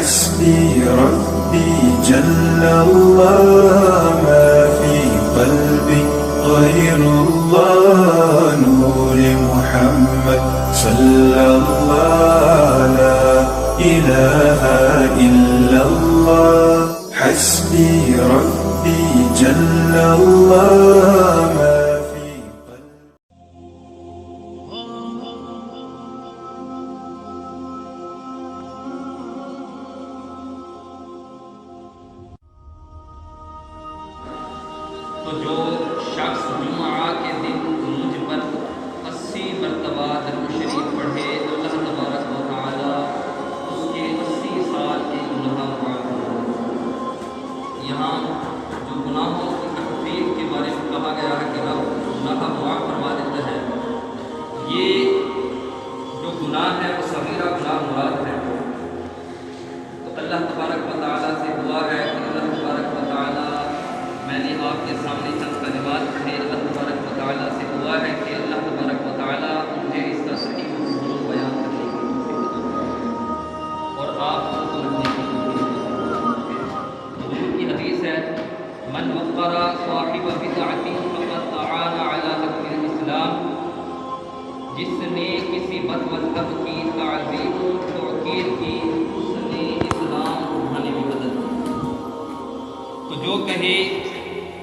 حسبي ربي جل الله ما في قلبي غير الله نور محمد صلى الله لا إله إلا الله حسبي ربي جل الله ما في قلبي. تو جو شخص جمعہ کے دن مجھ پر 80 مرتبہ درود شریف پڑھے اللہ تبارک و تعالی اس کے 80 سال کے گناہ معاف کریں۔ یہاں جو گناہوں کی تکفیر کے بارے میں کہا گیا ہے کہ رب گناہ معاف فرما دیتا ہے، یہ جو گناہ ہے وہ صغیرہ گناہ مراد ہے۔ تو اللہ تبارک و تعالی سے دعا ہے کہ اللہ تبارک و تعالی، میں نے آپ کے سامنے چند کلمات پڑھے، اللہ تبارک و تعالیٰ سے دعا ہے کہ اللہ تبارک و تعالیٰ مجھے اس کا صحیح مفہوم بیان کرنے کی توفیق عطا اور آپ کو سمجھنے کی توفیق عطا۔ حضور کی حدیث ہے، من وقر صاحب بدعۃ فقد اعان علی حکم الاسلام، جس نے کسی بد مذہب کی تعظیم و توقیر کی اس نے اسلام اٹھانے میں مدد کی۔ تو جو کہے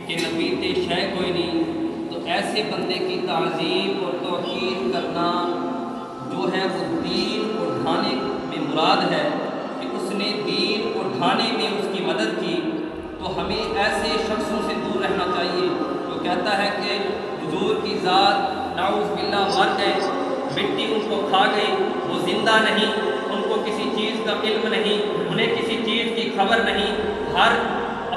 کہ نبی تے شے کوئی نہیں، تو ایسے بندے کی تعظیم اور توقیر کرنا جو ہے وہ دین اٹھانے میں مراد ہے کہ اس نے دین اٹھانے میں اس کی مدد کی۔ تو ہمیں ایسے شخصوں سے دور رہنا چاہیے جو کہتا ہے کہ حضور کی ذات نعوذ باللہ مر گئے، مٹی ان کو کھا گئی، وہ زندہ نہیں، ان کو کسی چیز کا علم نہیں، انہیں کسی چیز کی خبر نہیں۔ ہر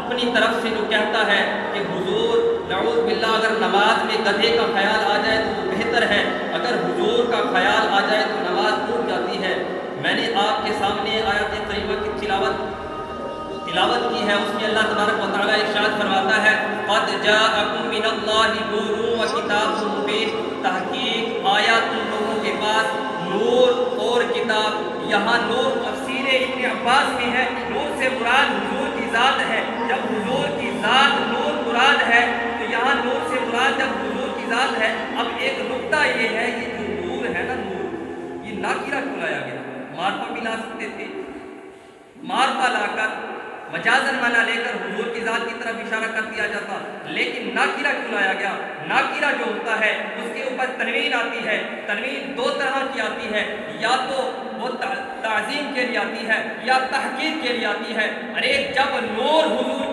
اپنی طرف سے جو کہتا ہے کہ حضور نعوذ باللہ اگر نماز میں گدھے کا خیال آ جائے تو وہ بہتر ہے، اگر حضور کا خیال آ جائے تو نماز ٹوٹ جاتی ہے۔ میں نے آپ کے سامنے آیت کریمہ کی تلاوت کی ہے، اس میں اللہ تبارک و تعالیٰ ارشاد فرماتا ہے، قد جاءکم من اللہ نور و کتاب مبین، تحقیق آیا تم لوگوں کے پاس نور اور کتاب۔ یہاں نور تفسیر ابن عباس میں ہے، نور سے مراد حضور کی ذات ہے۔ جب حضور کی ذات نور مراد ہے تو یہاں نور سے مراد جب حضور کی ذات ہے۔ اب ایک نقطہ یہ ہے، یہ جو نور ہے نا، نور یہ ناکرہ کیوں لایا گیا؟ معرفہ بھی لا سکتے تھے، معرفہ لا کر مجازن معنی لے کر حضور کی ذات کی طرف اشارہ کر دیا جاتا، لیکن ناکرہ کیوں لایا گیا؟ ناکرہ جو ہوتا ہے اس کے اوپر تنوین آتی ہے۔ تنوین دو طرح کی آتی ہے، یا تو وہ تعظیم کے لیے آتی ہے یا تحقیق کے لیے آتی ہے۔ ارے جب نور حضور